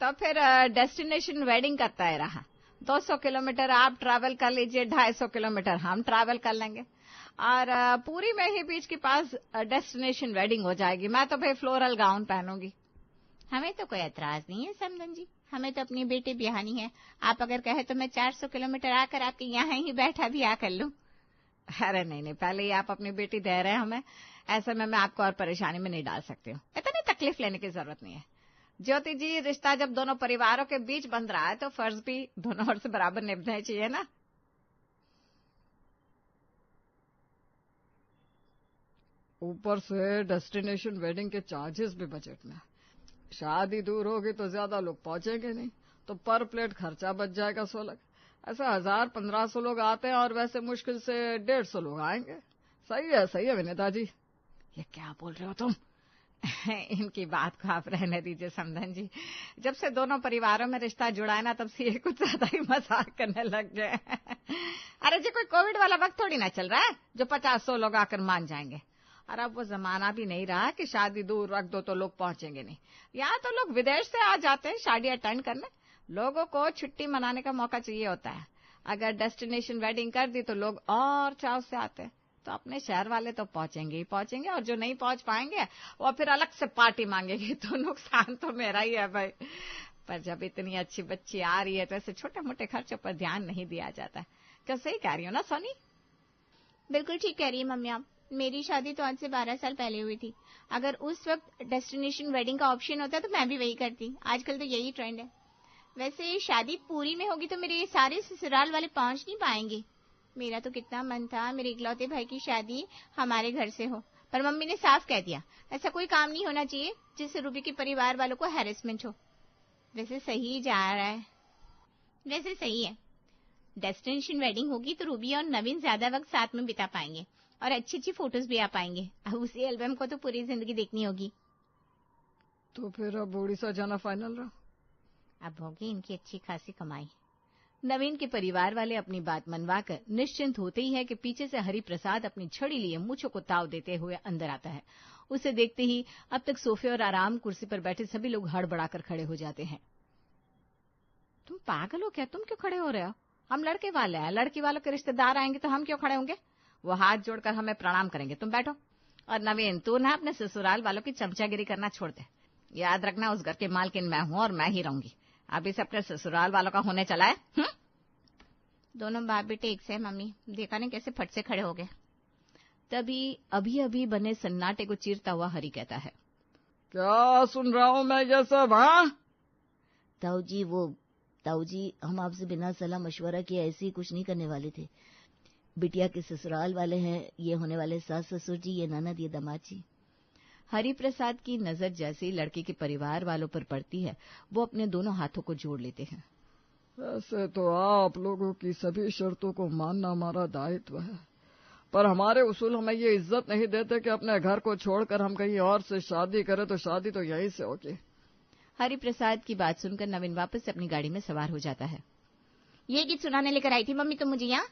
तो फिर destination wedding करता है रहा। 200 किलोमीटर आप ट्रैवल कर लीजिए, 250 किलोमीटर हम ट्रैवल कर लेंगे, और पूरी में ही बीच के पास डेस्टिनेशन वेडिंग हो जाएगी। मैं तो भाई फ्लोरल गाउन पहनूंगी। हमें तो कोई एतराज नहीं है समधन जी, हमें तो अपनी बेटी ब्याहनी है। आप अगर कहे तो मैं 400 किलोमीटर आकर आपके यहाँ ही बैठा भी आ कर लूं। अरे नहीं, पहले ही आप अपनी बेटी दे रहे हैं हमें, ऐसे में मैं आपको और परेशानी में नहीं डाल सकती हूँ। इतनी तकलीफ लेने की जरूरत नहीं है। ज्योति जी, रिश्ता जब दोनों परिवारों के बीच बन रहा है तो फर्ज भी दोनों ओर से बराबर निभाने चाहिए ना। ऊपर से डेस्टिनेशन वेडिंग के चार्जेस भी बजट में। शादी दूर होगी तो ज्यादा लोग पहुंचेंगे नहीं, तो पर प्लेट खर्चा बच जाएगा 16। ऐसे 1000-1500 लोग आते हैं और वैसे मुश्किल से 150 लोग आएंगे। सही है विनीता जी। ये क्या बोल रहे हो तुम? इनकी बात को आप रहने दीजिए समधन जी। जब से दोनों परिवारों में रिश्ता जुड़ा है ना, तब से ये कुछ ज्यादा ही मजाक करने लग गए। अरे जी, कोई कोविड वाला वक्त थोड़ी ना चल रहा है जो 50-100 लोग आकर मान जाएंगे। और अब वो जमाना भी नहीं रहा कि शादी दूर रख दो तो लोग पहुंचेंगे नहीं। यहाँ तो लोग विदेश से आ जाते हैं शादी अटेंड करने। लोगों को छुट्टी मनाने का मौका चाहिए होता है। अगर डेस्टिनेशन वेडिंग कर दी तो लोग और चाव से आते हैं। तो अपने शहर वाले तो पहुंचेंगे ही पहुंचेंगे, और जो नहीं पहुंच पाएंगे वो फिर अलग से पार्टी मांगेगी। तो नुकसान तो मेरा ही है भाई। पर जब इतनी अच्छी बच्ची आ रही है तो ऐसे छोटे मोटे खर्चों पर ध्यान नहीं दिया जाता। क्या सही कह रही हो ना सोनी? बिल्कुल ठीक कह रही है मम्मी आप। मेरी शादी तो आज से 12 साल पहले हुई थी। अगर उस वक्त डेस्टिनेशन वेडिंग का ऑप्शन होता तो मैं भी वही करती। आजकल तो यही ट्रेंड है। वैसे शादी पूरी में होगी तो मेरे सारे ससुराल वाले पहुंच नहीं पाएंगे। मेरा तो कितना मन था मेरे इकलौते भाई की शादी हमारे घर से हो, पर मम्मी ने साफ कह दिया ऐसा कोई काम नहीं होना चाहिए जिससे रूबी के परिवार वालों को हैरेसमेंट हो। वैसे सही जा रहा है। वैसे सही है, डेस्टिनेशन वेडिंग होगी तो रूबी और नवीन ज्यादा वक्त साथ में बिता पाएंगे और अच्छी अच्छी फोटोज भी आ पाएंगे। अब उसी एल्बम को तो पूरी जिंदगी देखनी होगी। तो फिर अब उड़ीसा जाना फाइनल रहा। अब होगी इनकी अच्छी खासी कमाई। नवीन के परिवार वाले अपनी बात मनवाकर निश्चिंत होते ही है कि पीछे से हरि प्रसाद अपनी छड़ी लिए मूंछों को ताव देते हुए अंदर आता है। उसे देखते ही अब तक सोफे और आराम कुर्सी पर बैठे सभी लोग हड़बड़ाकर खड़े हो जाते हैं। तुम पागल हो क्या? तुम क्यों खड़े हो रहे हो? हम लड़के वाले हैं, लड़की वालों के रिश्तेदार आएंगे तो हम क्यों खड़े होंगे? वो हाथ जोड़कर हमें प्रणाम करेंगे। तुम बैठो। और नवीन, तू ना अपने ससुराल वालों की चमचागिरी करना छोड़ दे। याद रखना, उस घर के मालकिन मैं हूं और मैं ही रहूंगी। अभी से अपने ससुराल वालों का होने चला है। दोनों बाप बेटे एक से है मम्मी, देखा नहीं कैसे फट से खड़े हो गए। तभी अभी अभी बने सन्नाटे को चीरता हुआ हरि कहता है, क्या सुन रहा हूं मैं ये सब? हाँ ताऊ जी हम आपसे बिना सलाह मशवरा किए ऐसे ही कुछ नहीं करने वाले थे। बिटिया के ससुराल वाले हैं, ये होने वाले सास ससुर जी, ये ननद, ये दामाद जी। हरि प्रसाद की नजर जैसे ही लड़के के परिवार वालों पर पड़ती है वो अपने दोनों हाथों को जोड़ लेते हैं। ऐसे तो आप लोगों की सभी शर्तों को मानना हमारा दायित्व है, पर हमारे उसूल हमें ये इज्जत नहीं देते कि अपने घर को छोड़कर हम कहीं और से शादी करें, तो शादी तो यहीं से होगी। हरि प्रसाद की बात सुनकर नवीन वापस से अपनी गाड़ी में सवार हो जाता है। ये गीत सुनाने लेकर आई थी मम्मी तुम मुझे यहाँ।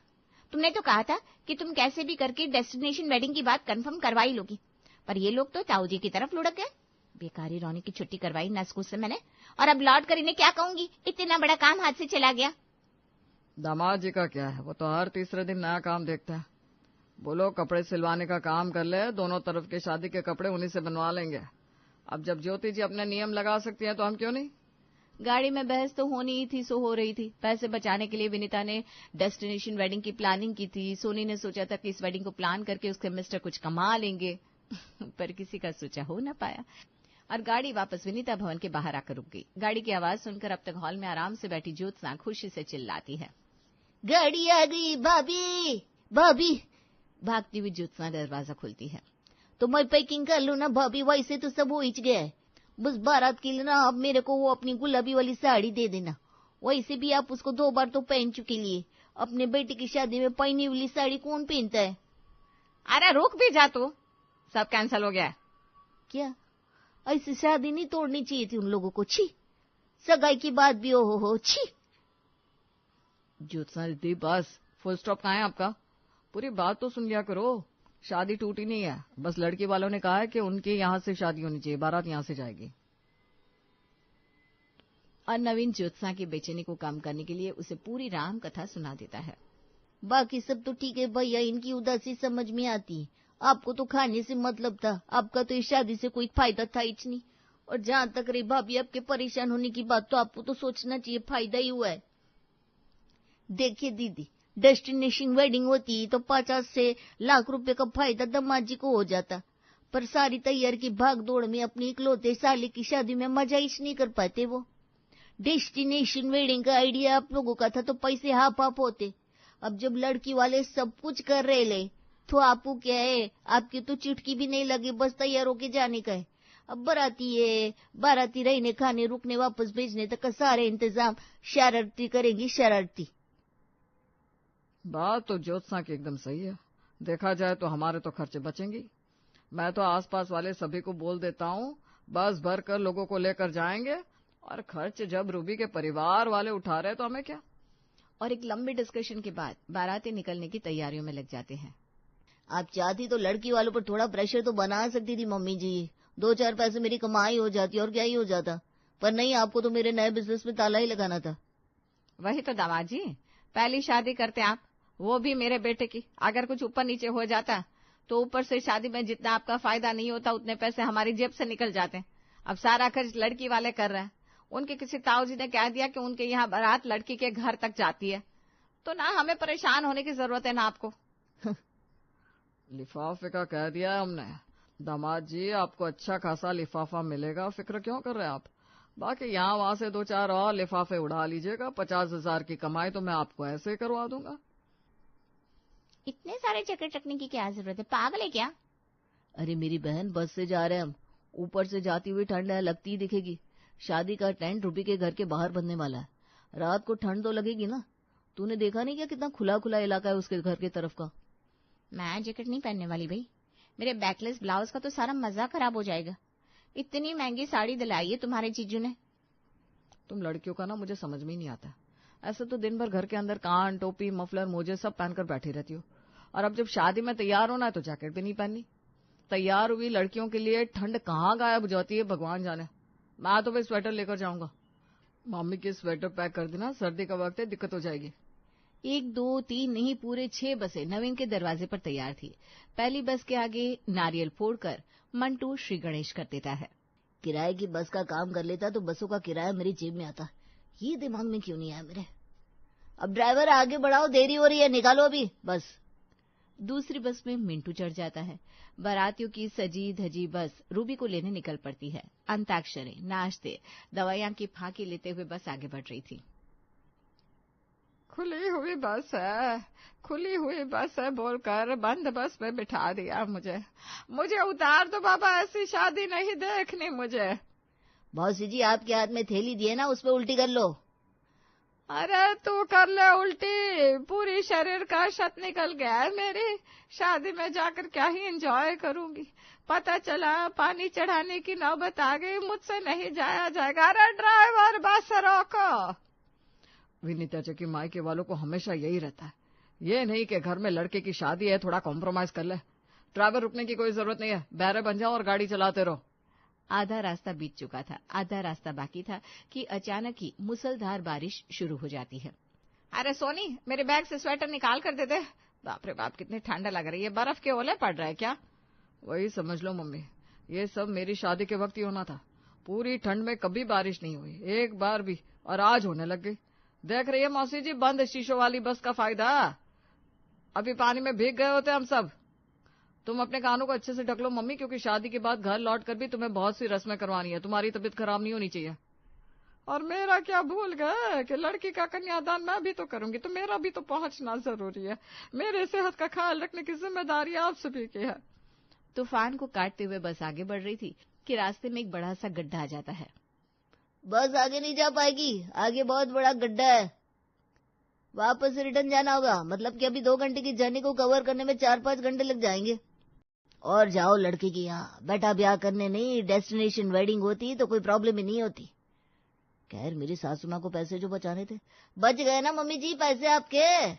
तुमने तो कहा था कि तुम कैसे भी करके डेस्टिनेशन वेडिंग की बात कंफर्म करवा ही लोगी, पर ये लोग तो ताऊ जी की तरफ लुढ़क गए। बेकारी रोने की छुट्टी करवाई न स्कूल से मैंने, और अब लौट कर इन्हें क्या कहूंगी? इतना बड़ा काम हाथ से चला गया। दामाद जी का क्या है, वो तो हर तीसरे दिन नया काम देखता है। बोलो कपड़े सिलवाने का काम कर ले, दोनों तरफ के शादी के कपड़े उन्हीं से बनवा लेंगे। अब जब ज्योति जी अपने नियम लगा सकती हैं तो हम क्यों नहीं? गाड़ी में बहस तो होनी ही थी, सो हो रही थी। पैसे बचाने के लिए विनीता ने डेस्टिनेशन वेडिंग की प्लानिंग की थी। सोनी ने सोचा था कि इस वेडिंग को प्लान करके उसके मिस्टर कुछ कमा लेंगे पर किसी का सोचा हो न पाया, और गाड़ी वापस विनीता भवन के बाहर आकर रुक गई। गाड़ी की आवाज सुनकर अब तक हॉल में आराम से बैठी ज्योत्सना खुशी से चिल्लाती है, गाड़ी आ गई भाभी, भाभी। भागती हुई ज्योत्सना दरवाजा खोलती है। तो मैं पैकिंग कर लू ना भाभी, वैसे तो सब हो ही गया है। बस बारात के लिए ना अब मेरे को वो अपनी गुलाबी वाली साड़ी दे देना। वैसे भी आप उसको 2 बार तो पहन चुके लिए। अपने बेटे की शादी में पहनी वाली साड़ी कौन पहनता है? अरे रुक भी जा तू, सब कैंसिल हो गया। क्या ऐसी शादी नहीं तोड़नी चाहिए थी उन लोगों को? छी, सगाई की बात भी हो छी। ज्योत्सना दीदी बस, फुल स्टॉप कहाँ है आपका? पूरी बात तो सुन लिया करो। शादी टूटी नहीं है, बस लड़की वालों ने कहा है कि उनके यहाँ से शादी होनी चाहिए, बारात यहाँ से जाएगी। और नवीन ज्योत्सना की बेचैनी को कम करने के लिए उसे पूरी राम कथा सुना देता है। बाकी सब तो ठीक है भैया, इनकी उदासी समझ में आती। आपको तो खाने से मतलब था, आपका तो इस शादी से कोई फायदा था ही नहीं। और जहां तक रही भाभी आपके परेशान होने की बात, तो आपको तो सोचना चाहिए फायदा ही हुआ है। देखिए दीदी, डेस्टिनेशन वेडिंग होती तो 50 से लाख रुपए का फायदा दामाद जी को हो जाता, पर सारी तैयार की भाग दौड़ में अपनी इकलौते साले की शादी में मजा ही नहीं कर पाते वो। डेस्टिनेशन वेडिंग का आइडिया आप लोगों का था तो पैसे हाफ हाफ होते। अब जब लड़की वाले सब कुछ कर रहे ले, तो आपको क्या है, आपकी तो चुटकी भी नहीं लगी, बस तैयार होके जाने का है। अब बाराती रहने खाने रुकने वापस भेजने तक का सारे इंतजाम शरारती करेंगी शरारती। बात तो ज्योत्सना की एकदम सही है। देखा जाए तो हमारे तो खर्चे बचेंगी। मैं तो आसपास वाले सभी को बोल देता हूँ, बस भर कर लोगों को लेकर जाएंगे, और खर्च जब रूबी के परिवार वाले उठा रहे तो हमें क्या। और एक लंबी डिस्कशन के बाद बाराती निकलने की तैयारियों में लग जाते हैं। आप चाहती तो लड़की वालों पर थोड़ा प्रेशर तो बना सकती थी मम्मी जी, 2-4 पैसे मेरी कमाई हो जाती और क्या ही हो जाता। पर नहीं, आपको तो मेरे नए बिजनेस में ताला ही लगाना था। वही तो दामाद जी, पहली शादी करते आप, वो भी मेरे बेटे की। अगर कुछ ऊपर नीचे हो जाता तो ऊपर से शादी में जितना आपका फायदा नहीं होता उतने पैसे हमारी जेब से निकल जाते। अब सारा खर्च लड़की वाले कर रहे हैं। उनके किसी ताऊजी ने कह दिया कि उनके यहाँ बारात लड़की के घर तक जाती है, तो ना हमें परेशान होने की जरूरत है ना आपको। लिफाफे का कह दिया है हमने। दामाद जी, आपको अच्छा खासा लिफाफा मिलेगा, फिक्र क्यों कर रहे हैं आप। बाकी यहाँ वहां से 2-4 और लिफाफे उड़ा लीजिएगा। 50,000 की कमाई तो मैं आपको ऐसे ही करवा दूंगा। इतने सारे चक्कर चकने की क्या जरूरत है, पागल है क्या। अरे मेरी बहन, बस से जा रहे हैं हम, ऊपर से जाती हुई ठंड है, लगती ही दिखेगी। शादी का टेंट रूबी के घर के बाहर बनने वाला है, रात को ठंड तो लगेगी ना। तूने देखा नहीं क्या कितना खुला खुला इलाका है उसके घर की तरफ का। मैं जैकेट नहीं पहनने वाली भाई, मेरे बैकलेस ब्लाउज का तो सारा मजा खराब हो जाएगा। इतनी महंगी साड़ी दिलाई है तुम्हारे जीजू ने। तुम लड़कियों का ना मुझे समझ में ही नहीं आता। ऐसे तो दिन भर घर के अंदर कान, टोपी, मफलर, मोजे सब पहनकर बैठी रहती हो, और अब जब शादी में तैयार होना है तो जैकेट भी नहीं पहननी। तैयार हुई लड़कियों के लिए ठंड कहाँ गायब हो जाती है भगवान जाने। मैं तो भाई स्वेटर लेकर जाऊंगा। मम्मी की स्वेटर पैक कर देना, सर्दी का वक्त है, दिक्कत हो जाएगी। 1, 2, 3 नहीं, पूरे 6 बसें नवीन के दरवाजे पर तैयार थी। पहली बस के आगे नारियल फोड़कर मंटू श्री गणेश कर देता है। किराए की बस का काम कर लेता तो बसों का किराया मेरी जेब में आता। ये दिमाग में क्यों नहीं आया मेरे। अब ड्राइवर आगे बढ़ाओ, देरी हो रही है, निकालो अभी बस। दूसरी बस में मिंटू चढ़ जाता है। बारातियों की सजी धजी बस रूबी को लेने निकल पड़ती है। अंताक्षरी, नाश्ते, दवाइयां की फांकी लेते हुए बस आगे बढ़ रही थी। खुली हुई बस है, खुली हुई बस है बोलकर बंद बस में बिठा दिया मुझे उतार दो बाबा, ऐसी शादी नहीं देखनी मुझे। मौसी जी, आपके हाथ में थैली दिए ना, उस पे उल्टी कर लो। अरे तू कर ले उल्टी, पूरी शरीर का शत निकल गया है मेरी। शादी में जाकर क्या ही एंजॉय करूंगी। पता चला पानी चढ़ाने की नौबत आ गई, मुझसे नहीं जाया जाएगा। अरे ड्राइवर, बस रोको। विनीता जी की मायके वालों को हमेशा यही रहता है, ये नहीं कि घर में लड़के की शादी है थोड़ा कॉम्प्रोमाइज कर ले। ड्राइवर रुकने की कोई जरूरत नहीं है, बहरे बन जाओ और गाड़ी चलाते रहो। आधा रास्ता बीत चुका था, आधा रास्ता बाकी था कि अचानक ही मूसलधार बारिश शुरू हो जाती है। अरे सोनी, मेरे बैग से स्वेटर निकाल कर दे दे। बाप रे बाप, कितनी ठंड लग रही है, बर्फ के ओले पड़ रहा है क्या। वही समझ लो मम्मी, ये सब मेरी शादी के वक्त ही होना था। पूरी ठंड में कभी बारिश नहीं हुई एक बार भी, और आज होने लग गई। देख रही है मौसी जी, बंद शीशों वाली बस का फायदा। अभी पानी में भीग गए होते हम सब। तुम अपने कानों को अच्छे से ढक लो मम्मी, क्योंकि शादी के बाद घर लौट कर भी तुम्हें बहुत सी रस्में करवानी है। तुम्हारी तबीयत खराब नहीं होनी चाहिए। और मेरा क्या भूल गए कि लड़की का कन्यादान मैं भी तो करूंगी, तो मेरा भी तो पहुंचना जरूरी है। मेरे सेहत का ख्याल रखने की जिम्मेदारी आप सभी की है। तूफान को काटते हुए बस आगे बढ़ रही थी कि रास्ते में एक बड़ा सा गड्ढा आ जाता है। बस आगे नहीं जा पाएगी, आगे बहुत बड़ा गड्ढा है, वापस रिटर्न जाना होगा। मतलब कि अभी 2 घंटे की जर्नी को कवर करने में 4-5 घंटे लग जाएंगे। और जाओ लड़के की यहाँ, बेटा ब्याह करने नहीं, डेस्टिनेशन वेडिंग होती तो कोई प्रॉब्लम ही नहीं होती। खैर, मेरी सासू माँ को पैसे जो बचाने थे बच गए ना मम्मी जी, पैसे आपके।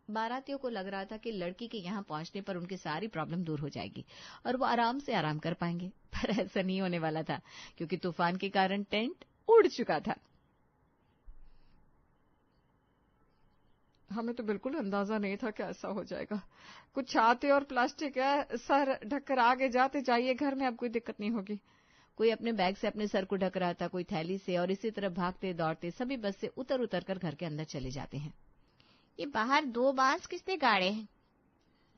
बारातियों को लग रहा था कि लड़की के यहाँ पहुंचने पर उनकी सारी प्रॉब्लम दूर हो जाएगी और वो आराम से आराम कर पाएंगे, पर ऐसा नहीं होने वाला था क्योंकि तूफान के कारण टेंट उड़ चुका था। हमें तो बिल्कुल अंदाजा नहीं था कि ऐसा हो जाएगा। कुछ छाते और प्लास्टिक है, सर ढककर आगे जाते जाइए, घर में अब कोई दिक्कत नहीं होगी। कोई अपने बैग से अपने सर को ढक रहा था, कोई थैली से, और इसी तरह भागते दौड़ते सभी बस से उतर उतर कर घर के अंदर चले जाते हैं। ये बाहर 2 बांस किसने गाड़े हैं?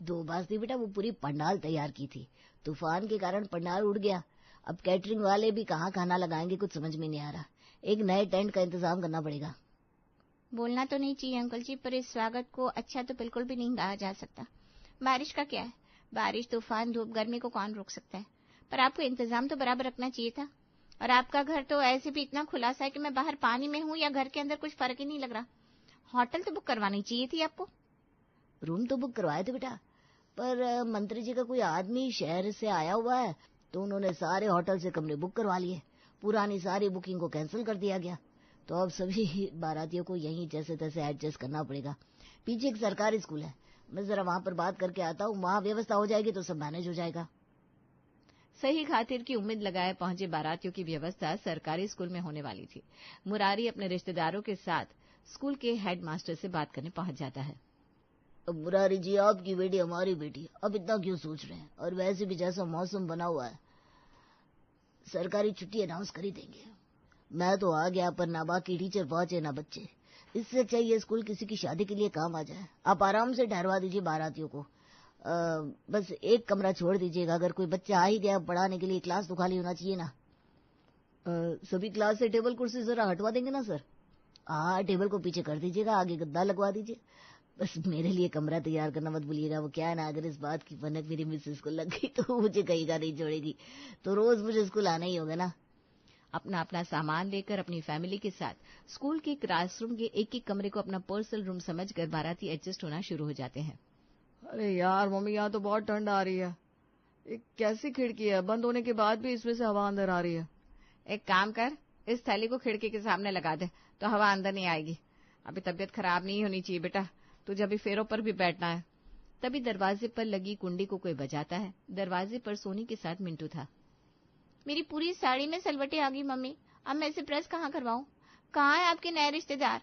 2 बांस नहीं बेटा, वो पूरी पंडाल तैयार की थी। तूफान के कारण पंडाल उड़ गया। अब कैटरिंग वाले भी कहाँ खाना लगाएंगे, कुछ समझ में नहीं आ रहा। एक नए टेंट का इंतजाम करना पड़ेगा। बोलना तो नहीं चाहिए अंकल जी, पर इस स्वागत को अच्छा तो बिल्कुल भी नहीं कहा जा सकता। बारिश का क्या है, बारिश तूफान धूप गर्मी को कौन रोक सकता है, पर आपको इंतजाम तो बराबर रखना चाहिए था। और आपका घर तो ऐसे भी इतना खुलासा है कि मैं बाहर पानी में हूँ या घर के अंदर कुछ फर्क ही नहीं लग रहा। होटल तो बुक करवानी चाहिए थी आपको। रूम तो बुक करवाए थे बेटा, पर मंत्री जी का कोई आदमी शहर से आया हुआ है, तो उन्होंने सारे होटल से कमरे बुक करवा लिए। पुरानी सारी बुकिंग को कैंसिल कर दिया गया, तो अब सभी बारातियों को यहीं जैसे तैसे एडजस्ट करना पड़ेगा। पीछे एक सरकारी स्कूल है, मैं जरा वहां पर बात करके आता हूँ, वहां व्यवस्था हो जाएगी तो सब मैनेज हो जाएगा। सही खातिर की उम्मीद लगाए पहुंचे बारातियों की व्यवस्था सरकारी स्कूल में होने वाली थी। मुरारी अपने रिश्तेदारों के साथ स्कूल के हेडमास्टर से बात करने पहुंच जाता है। मुरारी जी, आपकी बेटी हमारी बेटी, अब इतना क्यों सोच रहे हैं? और वैसे भी जैसा मौसम बना हुआ है, सरकारी छुट्टी अनाउंस कर ही देंगे। मैं तो आ गया, पर ना बाकी टीचर पहुंचे ना बच्चे। इससे चाहिए स्कूल किसी की शादी के लिए काम आ जाए। आप आराम से ठहरवा दीजिए बारातियों को, बस एक कमरा छोड़ दीजिएगा। अगर कोई बच्चा आ ही गया पढ़ाने के लिए, क्लास तो खाली होना चाहिए ना। सभी क्लास से टेबल कुर्सी जरा हटवा देंगे ना सर? हाँ, टेबल को पीछे कर दीजिएगा, आगे गद्दा लगवा दीजिए। बस मेरे लिए कमरा तैयार करना मत भूलिएगा। वो क्या है ना, अगर इस बात की भनक मेरी मिसेस को लग गई तो मुझे कहीं नहीं छोड़ेगी, तो रोज मुझे स्कूल आना ही होगा ना। अपना अपना सामान लेकर अपनी फैमिली के साथ स्कूल के क्लासरूम के एक एक कमरे को अपना पर्सनल रूम समझकर बाराती एडजस्ट होना शुरू हो जाते हैं। अरे यार मम्मी, यहाँ तो बहुत ठंड आ रही है। एक कैसी खिड़की है, बंद होने के बाद भी इसमें से हवा अंदर आ रही है। एक काम कर, इस थैली को खिड़की के सामने लगा दे तो हवा अंदर नहीं आएगी। अभी तबीयत खराब नहीं होनी चाहिए बेटा, तुझे अभी फेरों पर भी बैठना है। तभी दरवाजे पर लगी कुंडी को कोई बजाता है। दरवाजे पर सोनी के साथ मिंटू था। मेरी पूरी साड़ी में सलवटें आ गई मम्मी, अब मैं इसे प्रेस कहाँ करवाऊं? कहाँ है आपके नए रिश्तेदार?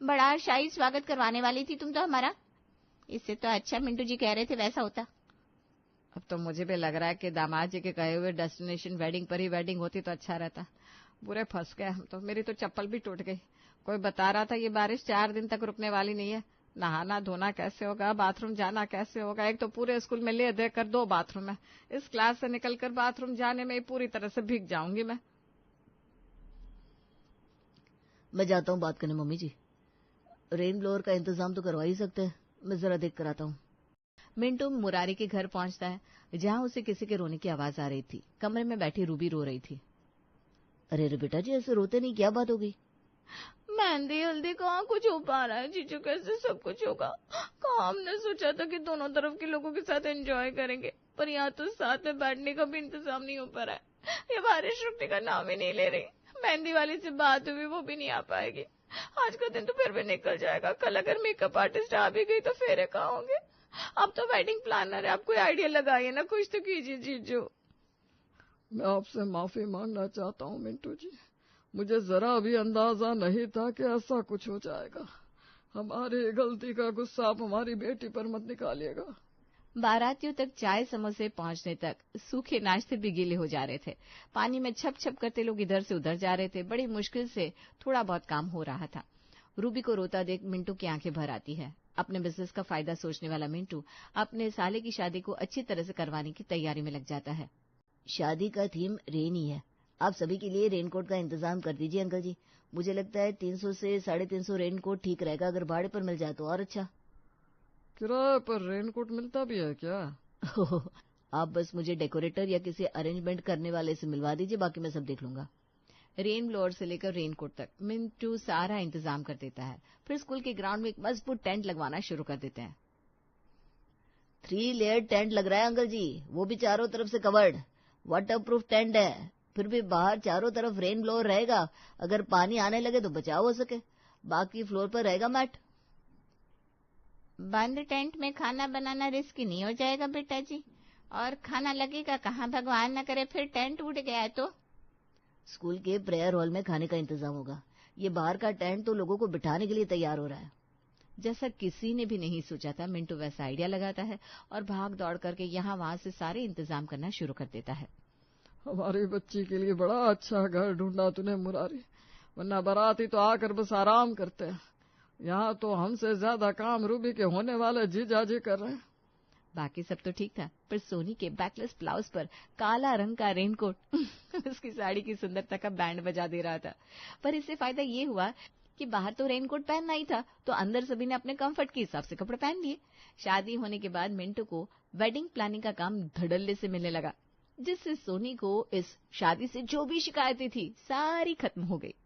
बड़ा शाही स्वागत करवाने वाली थी तुम तो हमारा। इससे तो अच्छा मिंटू जी कह रहे थे वैसा होता। अब तो मुझे भी लग रहा है कि दामाद जी के कहे हुए डेस्टिनेशन वेडिंग पर ही वेडिंग होती तो अच्छा रहता। बुरे फंस गए हम तो, मेरी तो चप्पल भी टूट गई। कोई बता रहा था ये बारिश 4 दिन तक रुकने वाली नहीं है। नहाना धोना कैसे होगा, बाथरूम जाना कैसे होगा? एक तो पूरे स्कूल में ले देकर 2 बाथरूम है, इस क्लास से निकलकर बाथरूम जाने में पूरी तरह से भीग जाऊंगी मैं जाता हूँ बात करने मम्मी जी। रेन ब्लोअर का इंतजाम तो करवा ही सकते हैं, मैं जरा देख कर आता हूँ। मिंटू मुरारी के घर पहुंचता है, जहां उसे किसी के रोने की आवाज आ रही थी। कमरे में बैठी रूबी रो रही थी। अरे बेटा जी, ऐसे रोते नहीं, क्या बात हो गई? मेहंदी हल्दी कहाँ कुछ हो पा रहा है जीजू, कैसे सब कुछ होगा? कहाँ हमने सोचा था कि दोनों तरफ के लोगों के साथ एंजॉय करेंगे, पर यहाँ तो साथ में बैठने का भी इंतजाम नहीं हो पा रहा है। ये बारिश रुकने का नाम ही नहीं ले रही। मेहंदी वाली से बात हुई, वो भी नहीं आ पाएगी। आज का दिन तो फिर भी निकल जाएगा। कल अगर मेकअप आर्टिस्ट आ भी गई तो फेरे कहाँ होंगे? अब तो वेडिंग प्लानर है, आप कोई आइडिया लगाइए ना, कुछ तो कीजिए जीजू। मैं आपसे माफी मांगना चाहता हूँ मिंटू जी, मुझे जरा भी अंदाजा नहीं था कि ऐसा कुछ हो जाएगा। हमारी गलती का गुस्सा आप हमारी बेटी पर मत निकालिएगा। बारातियों तक चाय समोसे पहुंचने तक सूखे नाश्ते भी गीले हो जा रहे थे। पानी में छप छप करते लोग इधर से उधर जा रहे थे। बड़ी मुश्किल से थोड़ा बहुत काम हो रहा था। रूबी को रोता देख मिंटू की आंखें भर आती है। अपने बिजनेस का फायदा सोचने वाला मिंटू अपने साले की शादी को अच्छी तरह से करवाने की तैयारी में लग जाता है। शादी का थीम रेन ही है। आप सभी के लिए रेनकोट का इंतजाम कर दीजिए अंकल जी। मुझे लगता है 300 से 350 रेनकोट ठीक रहेगा। अगर भाड़े पर मिल जाए तो और अच्छा। किराए पर रेनकोट मिलता भी है क्या? आप बस मुझे डेकोरेटर या किसी अरेंजमेंट करने वाले से मिलवा दीजिए, बाकी मैं सब देख लूंगा। रेन ब्लोअर से लेकर रेनकोट तक मिंटू सारा इंतजाम कर देता है। फिर स्कूल के ग्राउंड में एक मजबूत टेंट लगवाना शुरू कर देते हैं। 3 लेयर टेंट लग रहा है अंकल जी, वो भी चारों तरफ से कवर्ड। वाटरप्रूफ टेंट है, फिर भी बाहर चारों तरफ रेन ब्लोअर रहेगा। अगर पानी आने लगे तो बचाव हो सके। बाकी फ्लोर पर रहेगा मैट। बंद टेंट में खाना बनाना रिस्की नहीं हो जाएगा बेटा जी? और खाना लगेगा कहाँ? भगवान न करे फिर टेंट उड़ गया है तो? स्कूल के प्रेयर हॉल में खाने का इंतजाम होगा। ये बाहर का टेंट तो लोगों को बिठाने के लिए तैयार हो रहा है। जैसा किसी ने भी नहीं सोचा था, मिंटू वैसा आइडिया लगाता है और भाग दौड़ करके यहाँ वहां से सारे इंतजाम करना शुरू कर देता है। हमारी बच्ची के लिए बड़ा अच्छा घर ढूंढा तूने मुरारी, वरना बाराती तो आकर बस आराम करते हैं। यहाँ तो हमसे ज्यादा काम रूबी के होने वाले जीजाजी कर रहे हैं। बाकी सब तो ठीक था, पर सोनी के बैकलेस ब्लाउज पर काला रंग का रेनकोट उसकी साड़ी की सुंदरता का बैंड बजा दे रहा था। पर इससे फायदा ये हुआ कि बाहर तो रेनकोट पहनना ही था, तो अंदर सभी ने अपने कंफर्ट के हिसाब से कपड़े पहन लिए। शादी होने के बाद मिंटू को वेडिंग प्लानिंग का काम धड़ल्ले से मिलने लगा, जिससे सोनी को इस शादी से जो भी शिकायतें थी सारी खत्म हो गई।